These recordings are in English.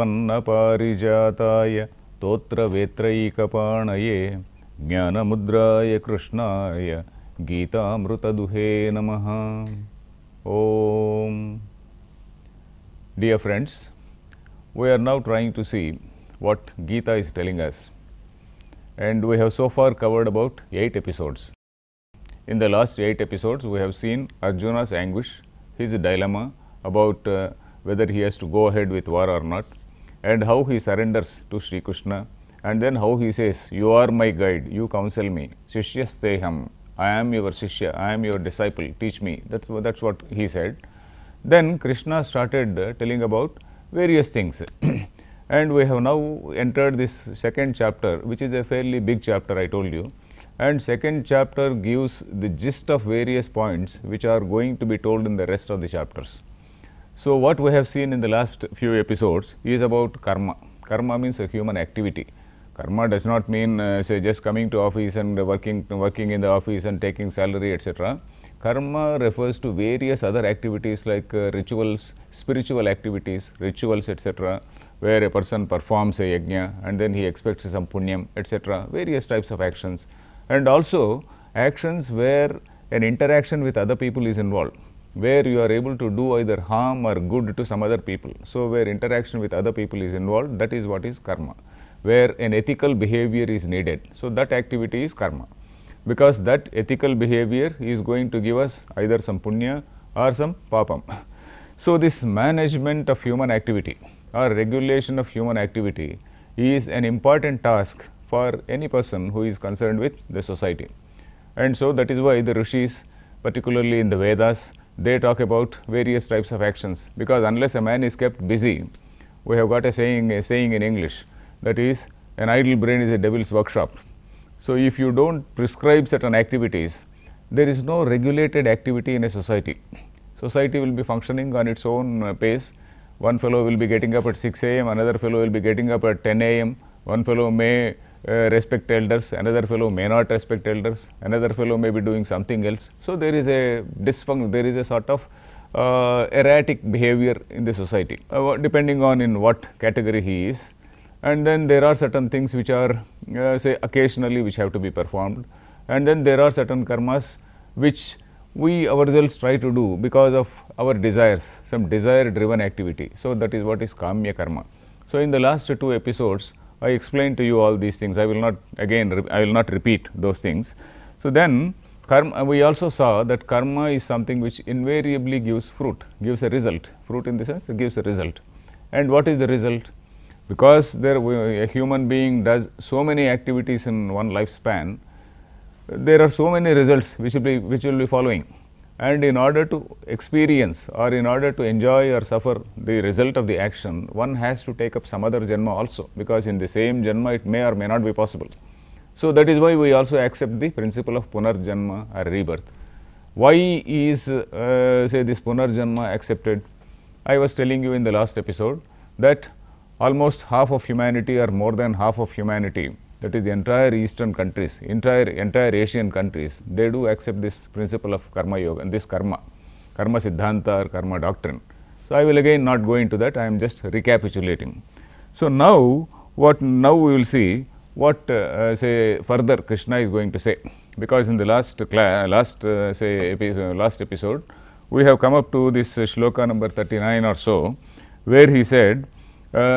प्रपन्नपारिजाताय तोत्रवेत्रैकपाणये ज्ञानमुद्राय कृष्णाय गीतामृतदुहे नमः. Om. Dear friends, we are now trying to see what Gita is telling us, and we have so far covered about 8 episodes. In the last 8 episodes, we have seen Arjuna's anguish, his dilemma about whether he has to go ahead with war or not, and how he surrenders to Sri Krishna, and then how he says, "You are my guide, you counsel me, Shishyasteham, I am your Shishya, I am your disciple, teach me." That's what he said. Then Krishna started telling about various things and we have now entered this second chapter, which is a fairly big chapter, I told you, and second chapter gives the gist of various points which are going to be told in the rest of the chapters. So what we have seen in the last few episodes is about karma. Karma means a human activity. Karma does not mean say just coming to office and working in the office and taking salary, etc. Karma refers to various other activities like rituals, spiritual activities, rituals, etc., where a person performs a yajna and then he expects some punyam, etc., various types of actions, and also actions where an interaction with other people is involved, where you are able to do either harm or good to some other people. So where interaction with other people is involved, that is what is karma, where an ethical behavior is needed. So that activity is karma, because that ethical behavior is going to give us either some punya or some papam. So this management of human activity or regulation of human activity is an important task for any person who is concerned with the society. And so that is why the rishis, particularly in the Vedas, they talk about various types of actions, because unless a man is kept busy, we have got a saying in English, that is, an idle brain is a devil's workshop. So if you don't prescribe certain activities, there is no regulated activity in a society. Society will be functioning on its own pace. One fellow will be getting up at 6 a.m., another fellow will be getting up at 10 a.m. One fellow may respect elders, another fellow may not respect elders, another fellow may be doing something else. So there is a there is a sort of erratic behavior in the society, depending on in what category he is. And then there are certain things which are say occasionally which have to be performed, and then there are certain karmas which we ourselves try to do because of our desires, some desire driven activity. So that is what is kamya karma. So in the last 2 episodes I explained to you all these things. I will not repeat those things. So then karma, we also saw that karma is something which invariably gives fruit, gives a result. Fruit in the sense it gives a result. And what is the result? Because a human being does so many activities in one lifespan, there are so many results which will be following. And in order to experience or in order to enjoy or suffer the result of the action, one has to take up some other janma also, because in the same janma it may or may not be possible. So that is why we also accept the principle of punarjanma or rebirth. Why is say this punarjanma accepted? I was telling you in the last episode that almost half of humanity or more than half of humanity, that is the entire eastern countries, entire Asian countries, they do accept this principle of karma yoga and this karma siddhanta or karma doctrine. So I will again not go into that, I am just recapitulating. So now we will see what say further Krishna is going to say, because in the last episode we have come up to this shloka number 39 or so, where he said,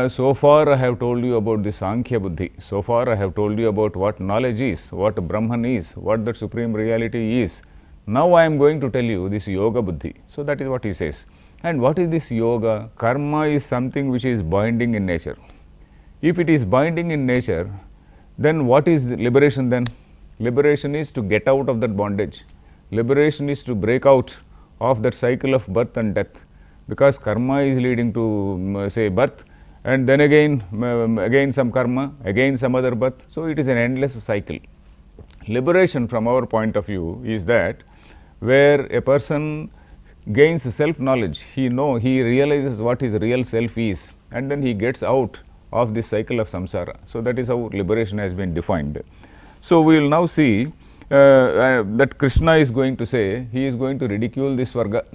so far I have told you about the Sankhya Buddhi, so far I have told you about what knowledge is, what Brahman is, what the supreme reality is. Now I am going to tell you this Yoga Buddhi. So that is what he says. And what is this yoga? Karma is something which is binding in nature. If it is binding in nature, then what is liberation then? Liberation is to get out of that bondage. Liberation is to break out of that cycle of birth and death, because karma is leading to say birth, and then again some karma, again some other birth. So it is an endless cycle. Liberation from our point of view is that where a person gains self knowledge, he realizes what his real self is, and then he gets out of this cycle of samsara. So that is how liberation has been defined. So we will now see that Krishna is going to say, he is going to ridicule this Svarga.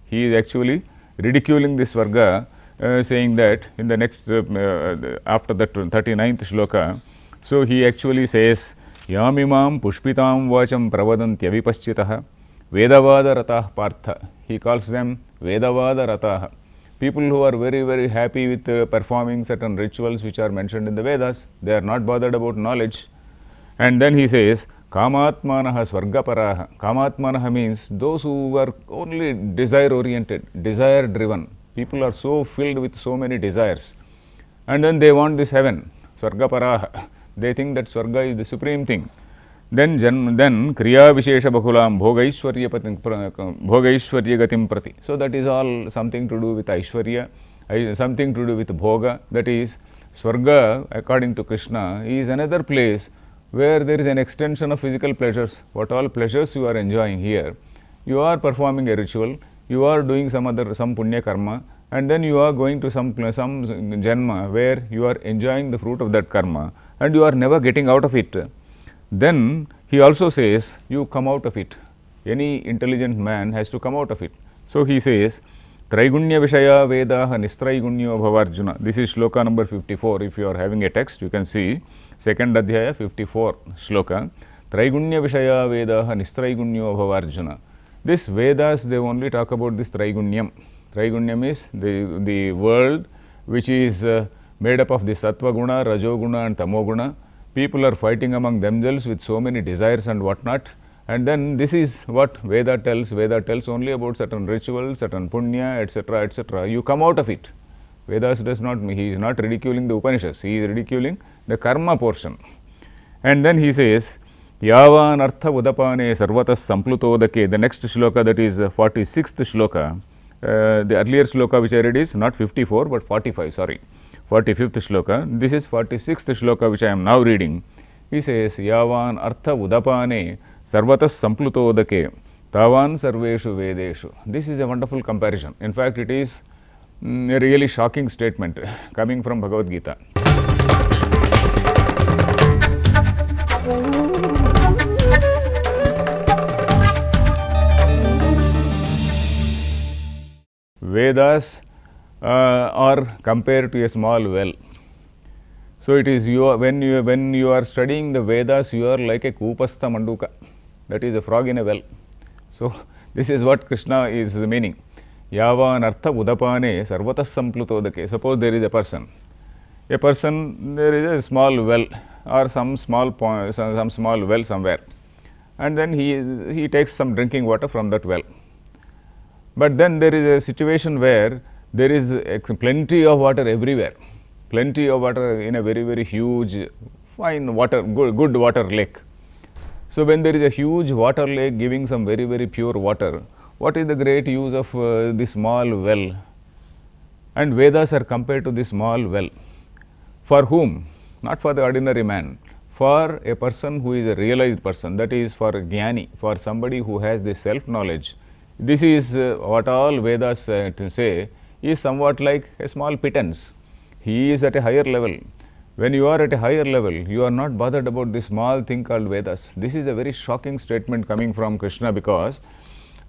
He is actually ridiculing this Svarga, saying that in the next after the 39th shloka. So he actually says, Yamimam pushpitam vacham pravadantyavipaschitah Vedavada ratah partha. He calls them Vedavada ratah. People who are very, very happy with performing certain rituals which are mentioned in the Vedas. They are not bothered about knowledge. And then he says, Kamatmanaha swargaparaha. Kamatmanaha means those who are only desire oriented, desire driven. People are so filled with so many desires. And then they want this heaven, swargaparaha. They think that Swarga is the supreme thing. Then Kriya Vishesha Bakulam Bhogaishwarya Gatim Prati. So that is all something to do with Aishwarya, something to do with Bhoga. That is, Swarga, according to Krishna, is another place where there is an extension of physical pleasures. What all pleasures you are enjoying here, you are performing a ritual, you are doing some punya karma, and then you are going to some janma where you are enjoying the fruit of that karma, and you are never getting out of it. Then he also says, you come out of it. Any intelligent man has to come out of it. So he says, Traigunya Vishaya Vedaha Nistraigunya Bhavarjuna. This is shloka number 54. If you are having a text, you can see 2nd Adhyaya 54 shloka. Traigunya Vishaya Vedaha Nistraigunya Bhavarjuna. This Vedas, they only talk about this Traigunyam. Traigunyam is the world which is made up of the Sattva Guna, Rajoguna and Tamoguna. People are fighting among themselves with so many desires and whatnot. And then this is what Veda tells. Veda tells only about certain rituals, certain punya, etc., etc. You come out of it. Vedas does not, he is not ridiculing the Upanishads, he is ridiculing the karma portion. And then he says, Yavan artha udapane sarvatas samplutodake. The next shloka, that is 46th shloka. The earlier shloka which I read is not 54 but 45, sorry. 45th shloka. This is 46th shloka which I am now reading. He says, Yavan artha udapane sarvatas samplutodake tavan sarveshu vedeshu. This is a wonderful comparison. In fact, it is a really shocking statement coming from BhagavadGeetha. Vedas are compared to a small well. So it is when you are studying the Vedas, you are like a Kupastha Manduka, that is a frog in a well. So this is what Krishna is meaning. Yavan artha udapane sarvatas samplutodake. Suppose there is a person, there is a small well or some small well somewhere, and then he takes some drinking water from that well. But then there is a situation where there is plenty of water everywhere, plenty of water in a very, very huge, fine water, good water lake. So when there is a huge water lake giving some very, very pure water, what is the great use of this small well? And Vedas are compared to this small well. For whom? Not for the ordinary man, for a person who is a realized person, that is for a Jnani, for somebody who has this self-knowledge. This is what all Vedas say is somewhat like a small pittance. He is at a higher level. When you are at a higher level, you are not bothered about this small thing called Vedas. This is a very shocking statement coming from Krishna, because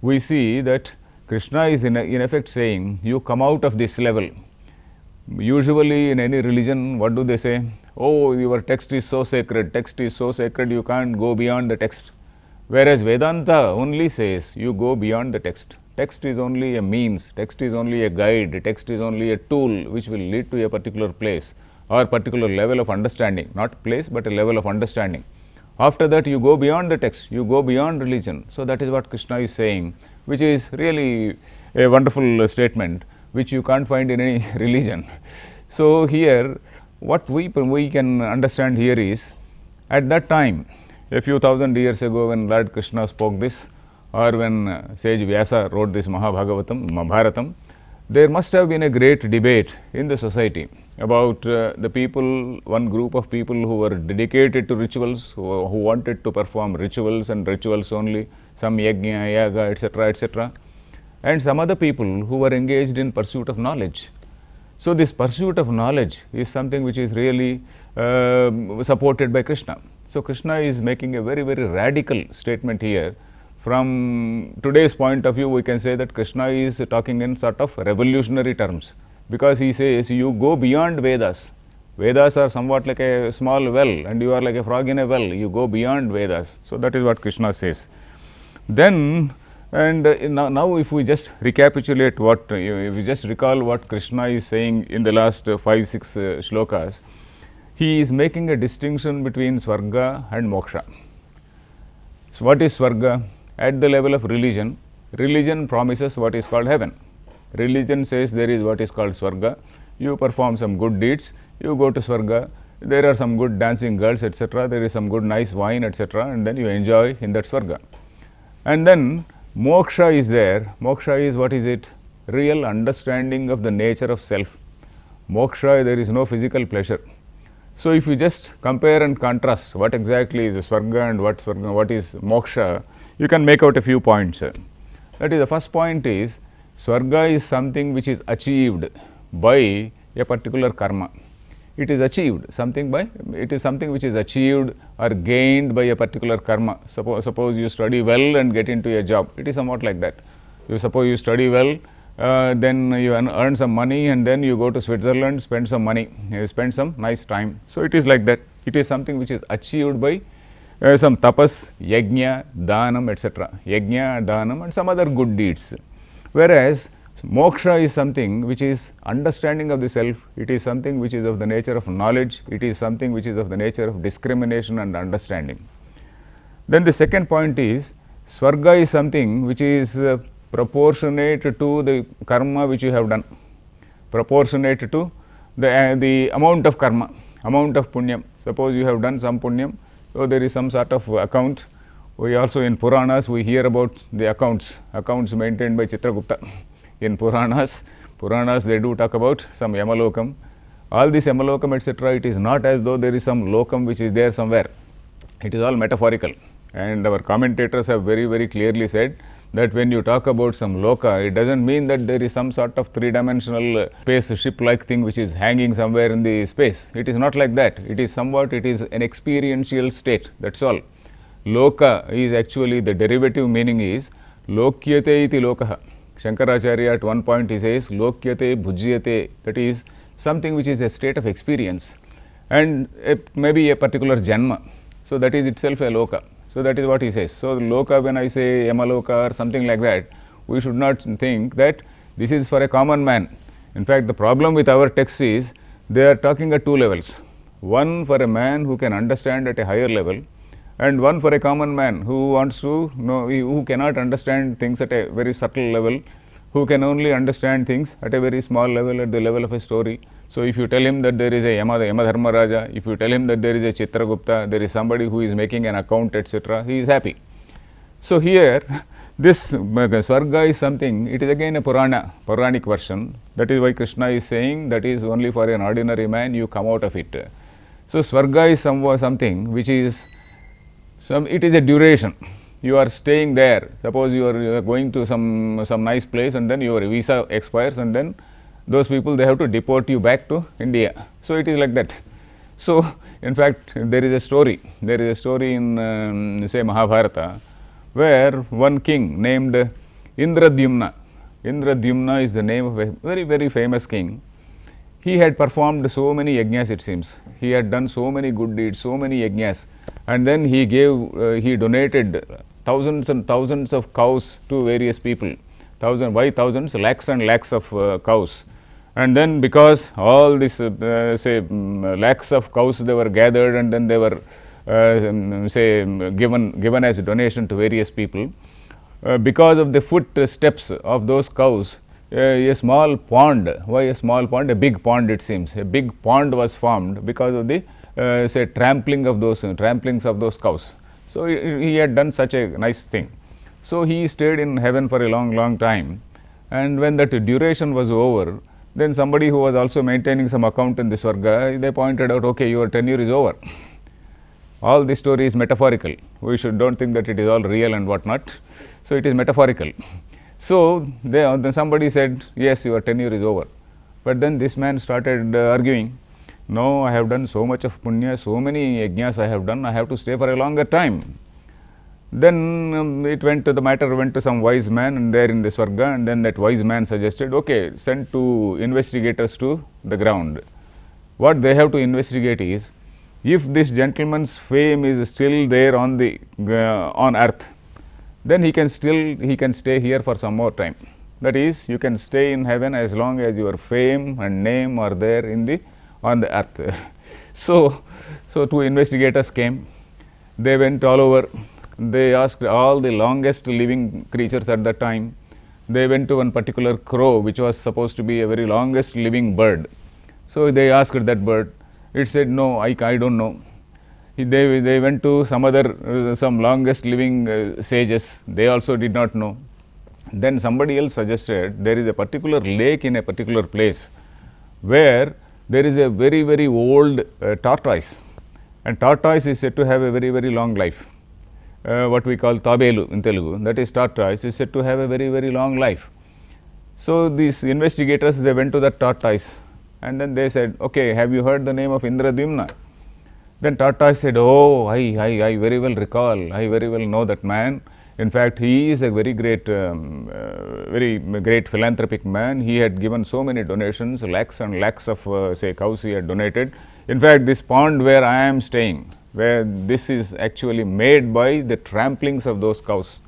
we see that Krishna is in effect saying, you come out of this level. Usually in any religion, what do they say? Oh, your text is so sacred, you can't go beyond the text. Whereas Vedanta only says, you go beyond the text. Text is only a means, text is only a guide, text is only a tool which will lead to a particular place or particular level of understanding, not place but a level of understanding. After that you go beyond the text, you go beyond religion. So that is what Krishna is saying, which is really a wonderful statement which you can't find in any religion. So here what we can understand here is, at that time, a few thousand years ago, when Lord Krishna spoke this, or when sage Vyasa wrote this Mahabharatam, there must have been a great debate in the society about the people, one group of people who were dedicated to rituals, who wanted to perform rituals and rituals only, some yajna, yaga, etc., etc., and some other people who were engaged in pursuit of knowledge. So this pursuit of knowledge is something which is really supported by Krishna. So Krishna is making a very, very radical statement here. From today's point of view, we can say that Krishna is talking in sort of revolutionary terms. because he says you go beyond Vedas. Vedas are somewhat like a small well, and you are like a frog in a well. You go beyond Vedas. So that is what Krishna says. Then, and now if we just recapitulate what, if we just recall what Krishna is saying in the last 5-6 shlokas, he is making a distinction between Swarga and Moksha. So what is Swarga? At the level of religion, religion promises what is called heaven. Religion says there is what is called Swarga. You perform some good deeds, you go to Swarga. There are some good dancing girls, etc. There is some good nice wine, etc. And then you enjoy in that Swarga. And then Moksha is there. Moksha is, what is it? Real understanding of the nature of self. Moksha, there is no physical pleasure. So if you just compare and contrast what exactly is Swarga and what is Moksha, you can make out a few points. That is, the first point is, Swarga is something which is achieved by a particular karma. It is achieved something by, it is something which is achieved or gained by a particular karma. Suppose you study well and get into a job. It is somewhat like that. Suppose you study well, then you earn some money, and then you go to Switzerland, spend some money, spend some nice time. So it is like that. It is something which is achieved by some tapas, yajna, dhanam, etc. Yajna, dhanam, and some other good deeds. Whereas moksha is something which is understanding of the self. It is something which is of the nature of knowledge. It is something which is of the nature of discrimination and understanding. Then the second point is, Swarga is something which is proportionate to the karma which you have done, proportionate to the amount of karma, amount of punyam. Suppose you have done some punyam, so there is some sort of account. We also, in Puranas, we hear about the accounts maintained by Chitragupta. In Puranas they do talk about some Yamalokam. All this Yamalokam, etc., it is not as though there is some lokam which is there somewhere. It is all metaphorical. And our commentators have very, very clearly said that when you talk about some loka, it doesn't mean that there is some sort of three-dimensional spaceship-like thing which is hanging somewhere in the space. It is not like that. It is somewhat, it is an experiential state, that's all. Loka is actually, the derivative meaning is lokyate iti lokaha. Shankaracharya at one point he says lokyate bhujyate, that is something which is a state of experience, and maybe a particular janma. So that is itself a loka. So that is what he says. So loka, when I say yamaloka or something like that, we should not think that this is for a common man. In fact, the problem with our text is they are talking at two levels. One for a man who can understand at a higher level, and one for a common man who wants to know, who cannot understand things at a very subtle level, who can only understand things at a very small level, at the level of a story. So if you tell him that there is a Yamadharmaraja, if you tell him that there is a Chitragupta, there is somebody who is making an account, etc., he is happy. So here this Swarga is something, it is again a Puranic version. That is why Krishna is saying that is only for an ordinary man, you come out of it. So Swarga is something which is, it is a duration. You are staying there. Suppose you are going to some nice place, and then your visa expires, and then those people, they have to deport you back to India. So it is like that. So in fact, there is a story. There is a story in say Mahabharata, where one king named Indradyumna. Indradyumna is the name of a very, very famous king. He had performed so many yajnas, it seems. He had done so many good deeds, so many yajnas, and then he he donated thousands and thousands of cows to various people. Thousands, lakhs and lakhs of cows. And then because all this lakhs of cows, they were gathered, and then they were given as a donation to various people. Because of the footsteps of those cows, a small pond. Why a small pond? A big pond, it seems. A big pond was formed because of the tramplings of those cows. So he had done such a nice thing. So he stayed in heaven for a long time, and when that duration was over, then somebody who was also maintaining some account in the Swarga, they pointed out, okay, your tenure is over. All this story is metaphorical. We don't think that it is all real and whatnot. So it is metaphorical. So then somebody said, yes, your tenure is over. But then this man started arguing, no, I have done so much of punya, so many yajnas I have done, I have to stay for a longer time. Then the matter went to some wise man, and there in the Swarga, and then that wise man suggested, okay, send 2 investigators to the ground. What they have to investigate is, if this gentleman's fame is still there on the on earth, then he can stay here for some more time. That is, you can stay in heaven as long as your fame and name are there on the earth. So 2 investigators came. They went all over. They asked all the longest living creatures at that time. They went to one particular crow, which was supposed to be a very longest living bird. So they asked that bird. It said, no, I don't know. They went to some longest living sages. They also did not know. Then somebody else suggested, there is a particular lake in a particular place where there is a very, very old tortoise, and tortoise is said to have a very, very long life. What we call tabelu in Telugu, that is tortoise, is said to have a very, very long life. So these investigators, they went to that tortoise, and then they said, okay, have you heard the name of Indradyumna? Then tortoise said, oh, I very well recall, I very well know that man. In fact, he is a very great philanthropic man. He had given so many donations, lakhs and lakhs of cows he had donated. In fact, this pond where I am staying, where this is actually made by the tramplings of those cows.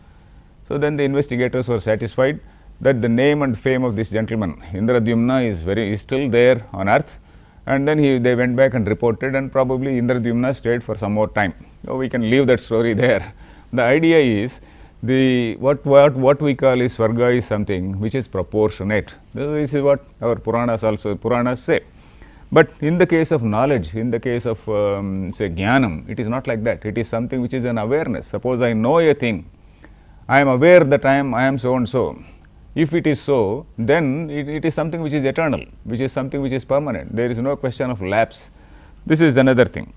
So then the investigators were satisfied that the name and fame of this gentleman, Indradyumna, is still there on earth, and then they went back and reported, and probably Indradyumna stayed for some more time. So we can leave that story there. The idea is, what we call is Swarga is something which is proportionate. This is what our Puranas say. But in the case of knowledge, in the case of say Jnanam, it is not like that. It is something which is an awareness. Suppose I know a thing, I am aware that I am so and so. If it is so, then it is something which is eternal, which is something which is permanent. There is no question of lapse. This is another thing.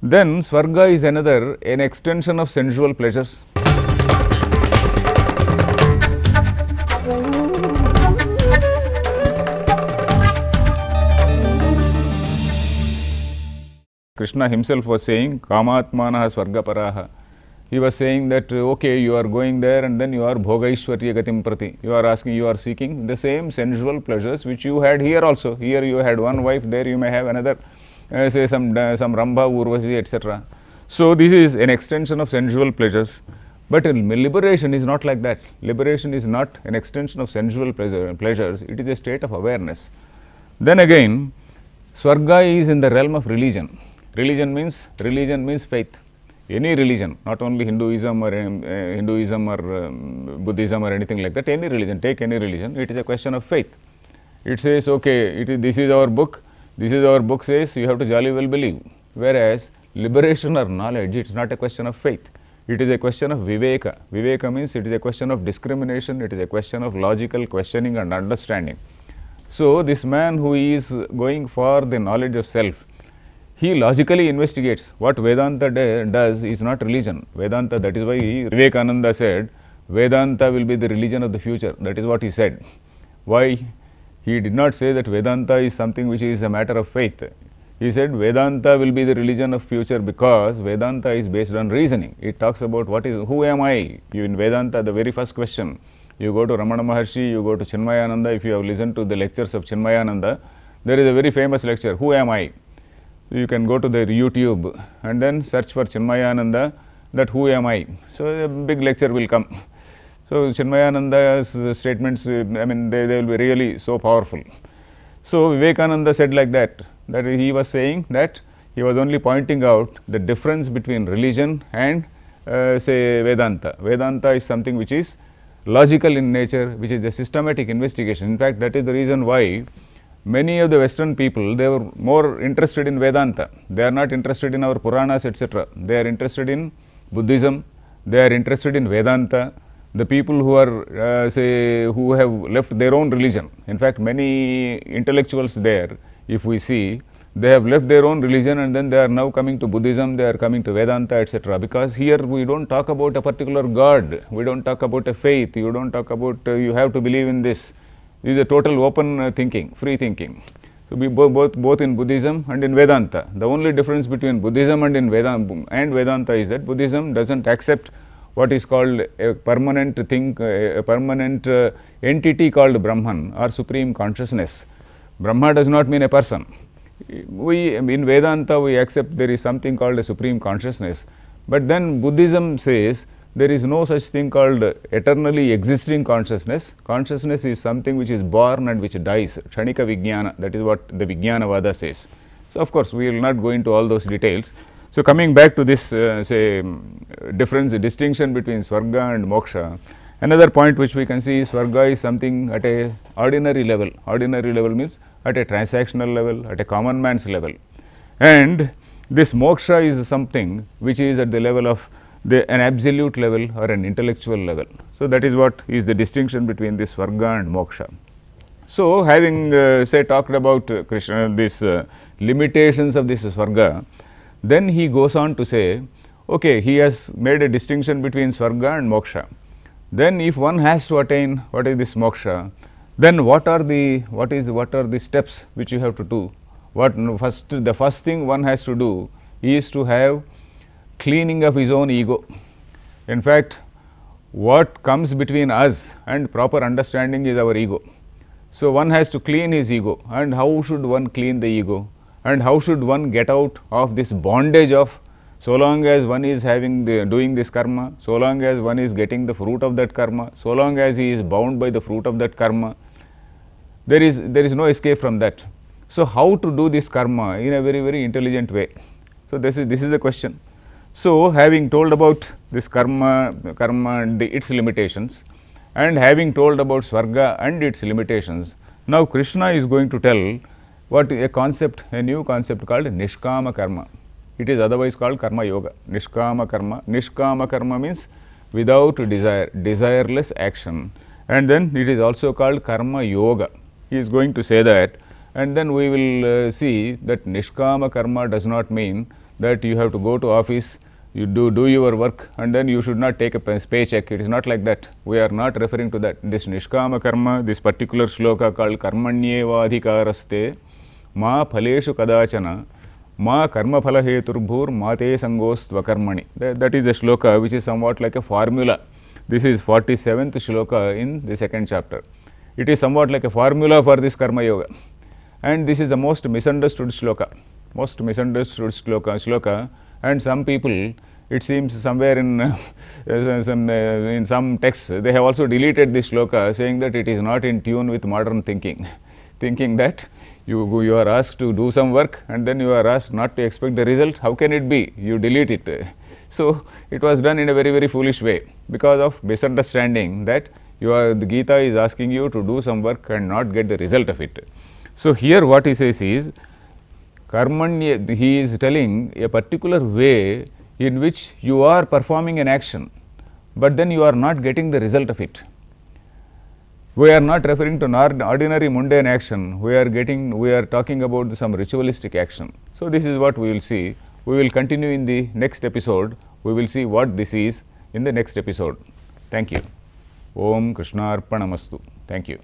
Then Swarga is an extension of sensual pleasures. Krishna himself was saying, Kamatmanaha Swargaparaha. He was saying that, okay, you are going there and then you are Bhogaishwarya Gatim Prati. You are seeking the same sensual pleasures which you had here also. Here you had one wife, there you may have another, say some Rambha, Urvashi, etc. So this is an extension of sensual pleasures. But liberation is not like that. Liberation is not an extension of sensual pleasures. It is a state of awareness. Then again, Swarga is in the realm of religion. Religion means faith. Any religion, not only Hinduism or Buddhism or anything like that. Any religion, take any religion. It is a question of faith. It says, okay, this is our book. This is our book says you have to jolly well believe. Whereas liberation or knowledge, it is not a question of faith. It is a question of viveka. Viveka means it is a question of discrimination. It is a question of logical questioning and understanding. So this man who is going for the knowledge of self, he logically investigates. What Vedanta does is not religion. Vedanta, that is why Vivekananda said, Vedanta will be the religion of the future. That is what he said. Why? He did not say that Vedanta is something which is a matter of faith. He said Vedanta will be the religion of future because Vedanta is based on reasoning. It talks about who am I? In Vedanta, the very first question, you go to Ramana Maharshi, you go to Chinmayananda. If you have listened to the lectures of Chinmayananda, there is a very famous lecture, who am I? You can go to the YouTube and then search for Chinmayananda, that who am I? So a big lecture will come. So Chinmayananda's statements, they will be really so powerful. So Vivekananda said like that he was saying that he was only pointing out the difference between religion and say Vedanta. Vedanta is something which is logical in nature, which is a systematic investigation. In fact, that is the reason why many of the Western people, they were more interested in Vedanta. They are not interested in our Puranas, etc. They are interested in Buddhism. They are interested in Vedanta. The people who are, who have left their own religion. In fact, many intellectuals there, if we see, they have left their own religion and then they are now coming to Buddhism, they are coming to Vedanta, etc. Because here we don't talk about a particular God. We don't talk about a faith. You don't talk about, you have to believe in this. This is a total open thinking, free thinking. So we both in Buddhism and in Vedanta. The only difference between Buddhism and Vedanta is that Buddhism doesn't accept what is called a permanent thing, a permanent entity called Brahman or Supreme Consciousness. Brahma does not mean a person. We in Vedanta we accept there is something called a Supreme Consciousness, but then Buddhism says there is no such thing called eternally existing consciousness. Consciousness is something which is born and which dies, Kshanika Vijnana, that is what the Vijnanavada says. So, of course, we will not go into all those details. So, coming back to this difference, distinction between Swarga and Moksha, another point which we can see is Swarga is something at a ordinary level. Ordinary level means at a transactional level, at a common man's level, and this Moksha is something which is at the level of an absolute level or an intellectual level. So, that is what is the distinction between this Swarga and Moksha. So, having say talked about Krishna this limitations of this Swarga, then he goes on to say, okay, he has made a distinction between Swarga and Moksha. Then if one has to attain what is this Moksha, then what are the steps which you have to do? The first thing one has to do is to have cleaning of his own ego. In fact, what comes between us and proper understanding is our ego. So, one has to clean his ego, and how should one clean the ego, and how should one get out of this bondage of so long as one is doing this karma, so long as one is getting the fruit of that karma, so long as he is bound by the fruit of that karma, there is no escape from that. So, how to do this karma in a very intelligent way? So, this is the question. So, having told about this karma and its limitations, and having told about Swarga and its limitations, now Krishna is going to tell what a new concept called Nishkama Karma. It is otherwise called Karma Yoga. Nishkama Karma. Nishkama Karma means without desire, desireless action, and then it is also called Karma Yoga. He is going to say that, and then we will see that Nishkama Karma does not mean that you have to go to office, you do your work, and then you should not take a paycheck. It is not like that. We are not referring to that. This Nishkama Karma, this particular shloka called Karmanyeva Adhikaraste Ma Phaleshu Kadachana Ma Karma Phala Heturbhur Mate Sangostva Karmani. That is a shloka which is somewhat like a formula. This is 47th shloka in the second chapter. It is somewhat like a formula for this Karma Yoga, and this is the most misunderstood shloka. And some people, it seems somewhere in some texts, they have also deleted this shloka, saying that it is not in tune with modern thinking, thinking that you are asked to do some work and then you are asked not to expect the result. How can it be? You delete it. So, it was done in a very foolish way because of misunderstanding that the Gita is asking you to do some work and not get the result of it. So, here what he says is, Karmanya, he is telling a particular way in which you are performing an action, but then you are not getting the result of it. We are not referring to ordinary mundane action, we are talking about some ritualistic action. So, this is what we will see. We will continue in the next episode. We will see what this is in the next episode. Thank you. Om Krishnarpanamastu. Thank you.